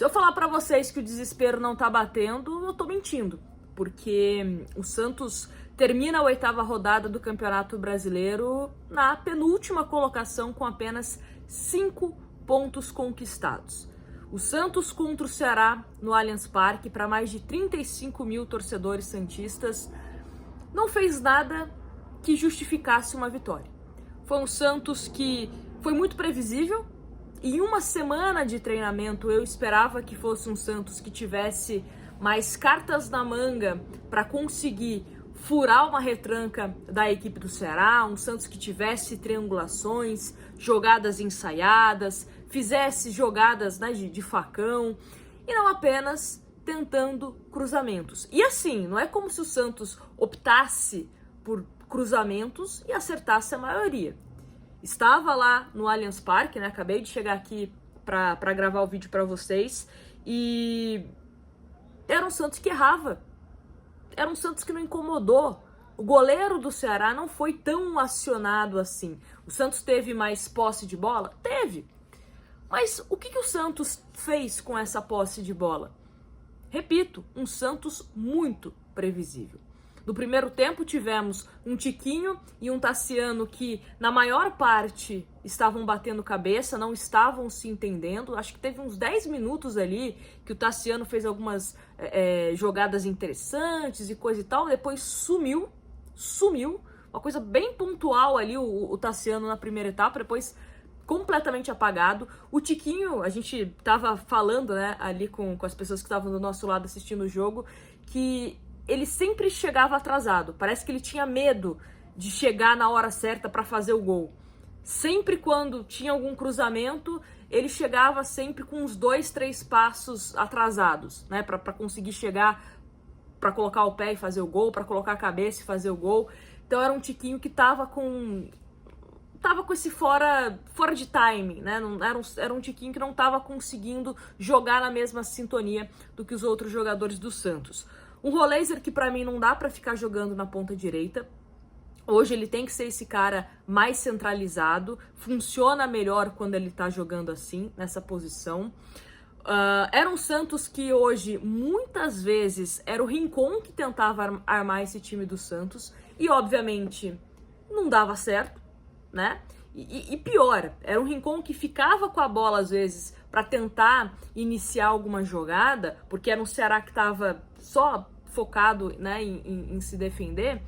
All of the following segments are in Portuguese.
Se eu falar pra vocês que o desespero não tá batendo, eu tô mentindo, porque o Santos termina a 8ª rodada do Campeonato Brasileiro na penúltima colocação com apenas 5 pontos conquistados. O Santos contra o Ceará no Allianz Parque, para mais de 35 mil torcedores santistas, não fez nada que justificasse uma vitória. Foi um Santos que foi muito previsível. Em uma semana de treinamento, eu esperava que fosse um Santos que tivesse mais cartas na manga para conseguir furar uma retranca da equipe do Ceará, um Santos que tivesse triangulações, jogadas ensaiadas, fizesse jogadas, né, de facão, e não apenas tentando cruzamentos. E assim, não é como se o Santos optasse por cruzamentos e acertasse a maioria. Estava lá no Allianz Parque, né? Acabei de chegar aqui para gravar o vídeo para vocês, e era um Santos que errava. Era um Santos que não incomodou. O goleiro do Ceará não foi tão acionado assim. O Santos teve mais posse de bola? Teve. Mas o que o Santos fez com essa posse de bola? Repito, um Santos muito previsível. No primeiro tempo tivemos um Tiquinho e um Tassiano que na maior parte estavam batendo cabeça, não estavam se entendendo. Acho que teve uns 10 minutos ali que o Tassiano fez algumas jogadas interessantes e coisa e tal, depois sumiu. Uma coisa bem pontual ali o Tassiano na primeira etapa, depois completamente apagado. O Tiquinho, a gente tava falando, né, ali com as pessoas que estavam do nosso lado assistindo o jogo, que ele sempre chegava atrasado. Parece que ele tinha medo de chegar na hora certa para fazer o gol. Sempre quando tinha algum cruzamento, ele chegava sempre com uns 2, 3 passos atrasados, né, para conseguir chegar, para colocar o pé e fazer o gol, para colocar a cabeça e fazer o gol. Então era um Tiquinho que tava com esse fora de timing, né? Era um Tiquinho que não tava conseguindo jogar na mesma sintonia do que os outros jogadores do Santos. Um Roleiser que para mim não dá para ficar jogando na ponta direita. Hoje ele tem que ser esse cara mais centralizado, funciona melhor quando ele tá jogando assim, nessa posição. Era um Santos que hoje, muitas vezes, era o Rincon que tentava armar esse time do Santos, e obviamente não dava certo, né? E pior, era um Rincon que ficava com a bola às vezes para tentar iniciar alguma jogada, porque era um Ceará que estava só focado, né, em se defender.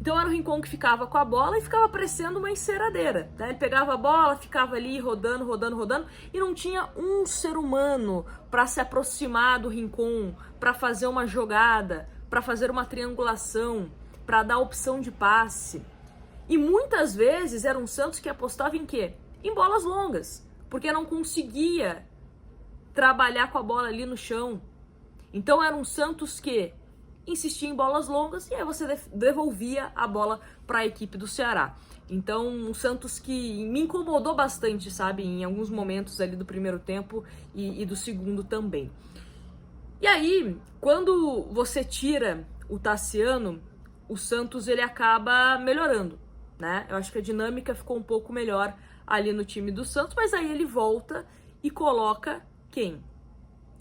Então era um Rincon que ficava com a bola e ficava parecendo uma enceradeira, né? Ele pegava a bola, ficava ali rodando, e não tinha um ser humano para se aproximar do Rincon, para fazer uma jogada, para fazer uma triangulação, para dar opção de passe. E muitas vezes era um Santos que apostava em quê? Em bolas longas, porque não conseguia trabalhar com a bola ali no chão. Então era um Santos que insistia em bolas longas e aí você devolvia a bola para a equipe do Ceará. Então um Santos que me incomodou bastante, sabe, em alguns momentos ali do primeiro tempo e do segundo também. E aí, quando você tira o Tassiano, o Santos ele acaba melhorando, né? Eu acho que a dinâmica ficou um pouco melhor ali no time do Santos, mas aí ele volta e coloca quem?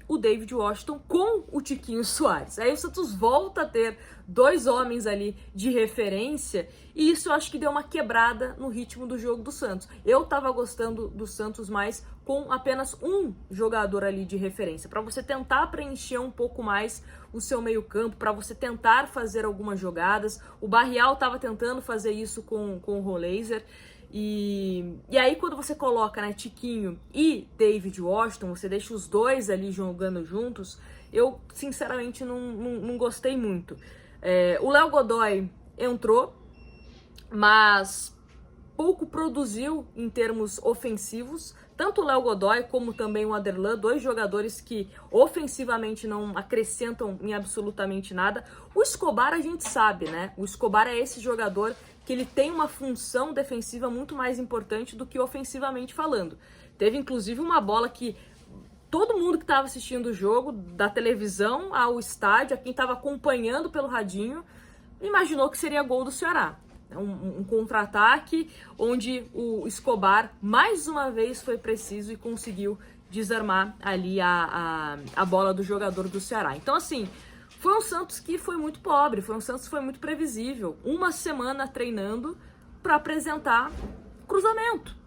O David Washington com o Tiquinho Soares. Aí o Santos volta a ter 2 homens ali de referência, e isso eu acho que deu uma quebrada no ritmo do jogo do Santos. Eu tava gostando do Santos mais com apenas um jogador ali de referência, para você tentar preencher um pouco mais o seu meio-campo, para você tentar fazer algumas jogadas. O Barrial tava tentando fazer isso com o Roleiser. E aí quando você coloca, né, Tiquinho e David Washington, você deixa os dois ali jogando juntos, eu sinceramente não gostei muito. O Léo Godoy entrou, mas pouco produziu em termos ofensivos. Tanto o Léo Godoy como também o Aderlan, 2 jogadores que ofensivamente não acrescentam em absolutamente nada. O Escobar a gente sabe, né? O Escobar é esse jogador que ele tem uma função defensiva muito mais importante do que ofensivamente falando. Teve inclusive uma bola que todo mundo que estava assistindo o jogo, da televisão ao estádio, a quem estava acompanhando pelo radinho, imaginou que seria gol do Ceará. Um contra-ataque onde o Escobar mais uma vez foi preciso e conseguiu desarmar ali a bola do jogador do Ceará. Então, assim, foi um Santos que foi muito pobre, foi um Santos que foi muito previsível. Uma semana treinando para apresentar cruzamento.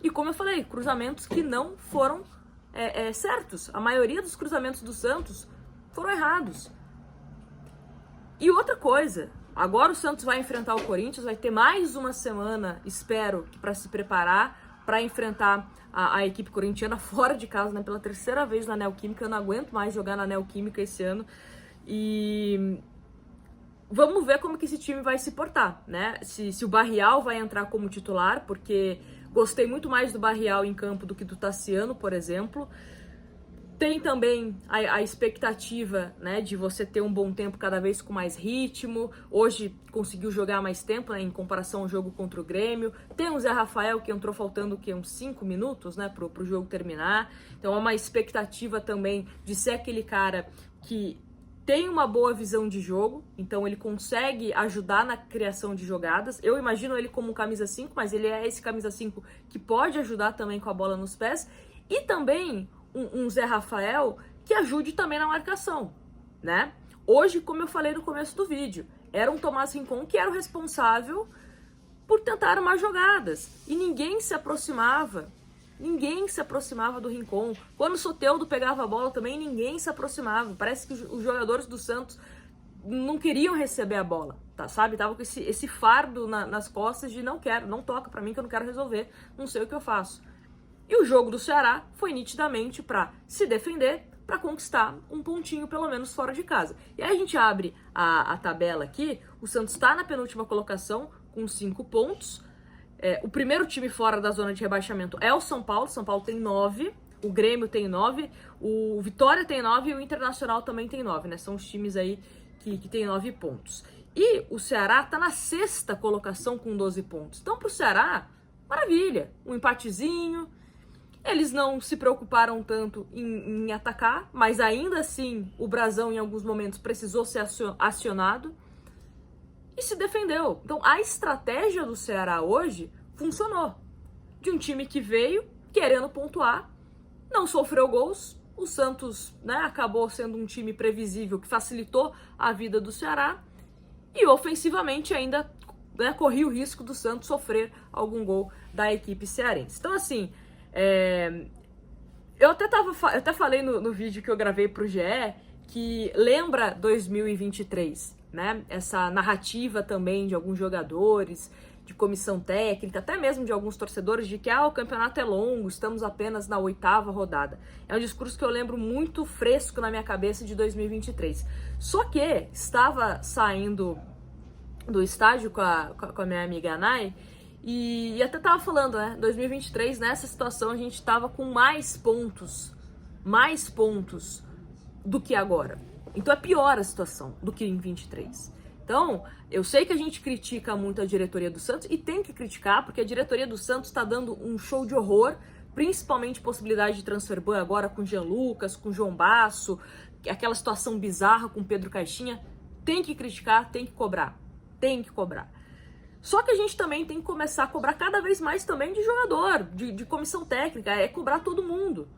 E como eu falei, cruzamentos que não foram certos. A maioria dos cruzamentos do Santos foram errados. E outra coisa, agora o Santos vai enfrentar o Corinthians, vai ter mais uma semana, espero, para se preparar para enfrentar a equipe corintiana fora de casa, né, pela terceira vez na Neoquímica. Eu não aguento mais jogar na Neoquímica esse ano. E vamos ver como que esse time vai se portar, né? Se o Barrial vai entrar como titular, porque gostei muito mais do Barrial em campo do que do Tassiano, por exemplo. Tem também a expectativa, né, de você ter um bom tempo cada vez com mais ritmo. Hoje conseguiu jogar mais tempo, né, em comparação ao jogo contra o Grêmio. Tem o Zé Rafael que entrou faltando uns 5 minutos, né, pro jogo terminar. Então é uma expectativa também de ser aquele cara que tem uma boa visão de jogo, então ele consegue ajudar na criação de jogadas. Eu imagino ele como um camisa 5, mas ele é esse camisa 5 que pode ajudar também com a bola nos pés. E também um Zé Rafael que ajude também na marcação, né? Hoje, como eu falei no começo do vídeo, era um Tomás Rincon que era o responsável por tentar armar jogadas. E ninguém se aproximava do Rincon. Quando o Soteldo pegava a bola também, ninguém se aproximava. Parece que os jogadores do Santos não queriam receber a bola, tá, sabe? Tava com esse fardo nas costas de não toca pra mim que eu não quero resolver, não sei o que eu faço. E o jogo do Ceará foi nitidamente para se defender, para conquistar um pontinho pelo menos fora de casa. E aí a gente abre a tabela aqui, o Santos está na penúltima colocação com 5 pontos. O primeiro time fora da zona de rebaixamento é o São Paulo tem 9, o Grêmio tem 9, o Vitória tem 9 e o Internacional também tem 9, né? São os times aí que tem 9 pontos. E o Ceará tá na 6ª colocação com 12 pontos. Então pro Ceará, maravilha, um empatezinho. Eles não se preocuparam tanto em atacar, mas ainda assim o Brasão em alguns momentos precisou ser acionado e se defendeu. Então a estratégia do Ceará hoje funcionou. De um time que veio querendo pontuar, não sofreu gols. O Santos, né, acabou sendo um time previsível que facilitou a vida do Ceará e ofensivamente ainda, né, corria o risco do Santos sofrer algum gol da equipe cearense. Então assim, eu até falei no vídeo que eu gravei pro GE que lembra 2023, né? Essa narrativa também de alguns jogadores, de comissão técnica, até mesmo de alguns torcedores, de que o campeonato é longo, estamos apenas na 8ª rodada. É um discurso que eu lembro muito fresco na minha cabeça de 2023. Só que estava saindo do estádio com a minha amiga Anai, e até tava falando, né, 2023, nessa situação, a gente tava com mais pontos do que agora. Então é pior a situação do que em 23. Então, eu sei que a gente critica muito a diretoria do Santos, e tem que criticar, porque a diretoria do Santos tá dando um show de horror, principalmente possibilidade de transfer ban agora com o Jean Lucas, com o João Basso, aquela situação bizarra com o Pedro Caixinha. Tem que criticar, tem que cobrar. Só que a gente também tem que começar a cobrar cada vez mais também de jogador, de comissão técnica, cobrar todo mundo,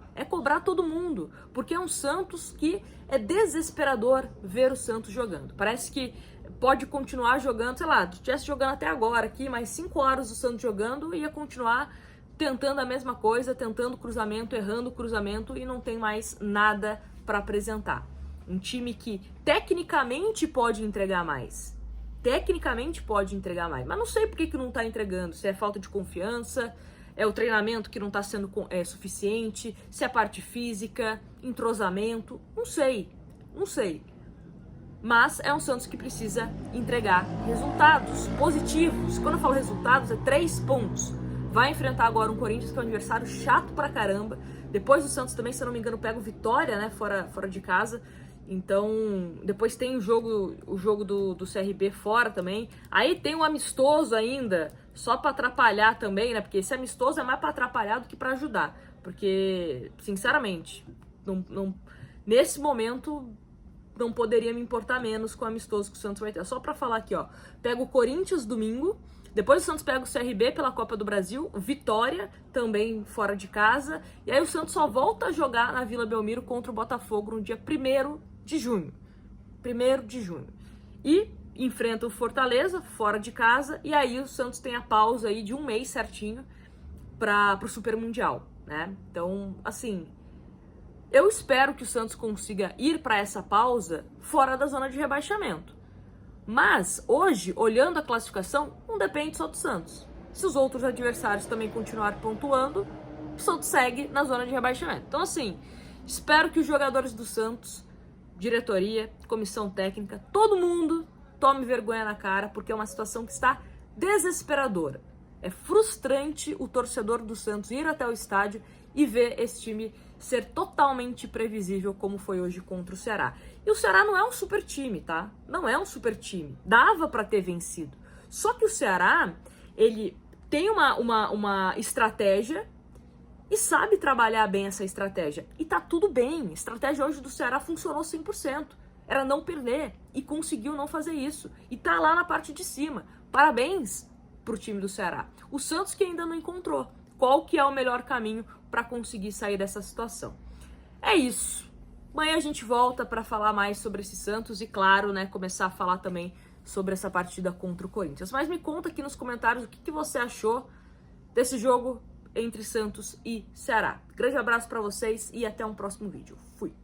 porque é um Santos que é desesperador ver o Santos jogando. Parece que pode continuar jogando, sei lá, estivesse jogando até agora aqui, mais 5 horas o Santos jogando, ia continuar tentando a mesma coisa, tentando cruzamento, errando cruzamento e não tem mais nada para apresentar. Um time que tecnicamente pode entregar mais, mas não sei por que não tá entregando, se é falta de confiança, é o treinamento que não tá sendo suficiente, se é parte física, entrosamento, não sei. Mas é um Santos que precisa entregar resultados positivos. Quando eu falo resultados, é 3 pontos. Vai enfrentar agora um Corinthians que é um adversário chato pra caramba. Depois o Santos também, se eu não me engano, pega o Vitória, né, fora de casa. Então, depois tem o jogo do CRB fora também. Aí tem um amistoso ainda, só pra atrapalhar também, né? Porque esse amistoso é mais pra atrapalhar do que pra ajudar. Porque, sinceramente, nesse momento não poderia me importar menos com o amistoso que o Santos vai ter. Só pra falar aqui, ó. Pega o Corinthians domingo, Depois o Santos pega o CRB pela Copa do Brasil, Vitória também fora de casa, e aí o Santos só volta a jogar na Vila Belmiro contra o Botafogo no dia 1º de junho. 1º de junho. E enfrenta o Fortaleza fora de casa, e aí o Santos tem a pausa aí de 1 mês certinho para o Super Mundial, né? Então, assim, eu espero que o Santos consiga ir para essa pausa fora da zona de rebaixamento. Mas, hoje, olhando a classificação, não depende só do Santos. Se os outros adversários também continuarem pontuando, o Santos segue na zona de rebaixamento. Então, assim, espero que os jogadores do Santos, diretoria, comissão técnica, todo mundo tome vergonha na cara, porque é uma situação que está desesperadora. É frustrante o torcedor do Santos ir até o estádio e ver esse time ser totalmente previsível como foi hoje contra o Ceará. E o Ceará não é um super time, tá? Não é um super time. Dava para ter vencido. Só que o Ceará, ele tem uma estratégia e sabe trabalhar bem essa estratégia. E tá tudo bem. A estratégia hoje do Ceará funcionou 100%. Era não perder. E conseguiu não fazer isso. E tá lá na parte de cima. Parabéns pro time do Ceará. O Santos que ainda não encontrou qual que é o melhor caminho para conseguir sair dessa situação. É isso. Amanhã a gente volta para falar mais sobre esse Santos e, claro, né, começar a falar também sobre essa partida contra o Corinthians. Mas me conta aqui nos comentários o que você achou desse jogo entre Santos e Ceará. Grande abraço para vocês e até um próximo vídeo. Fui!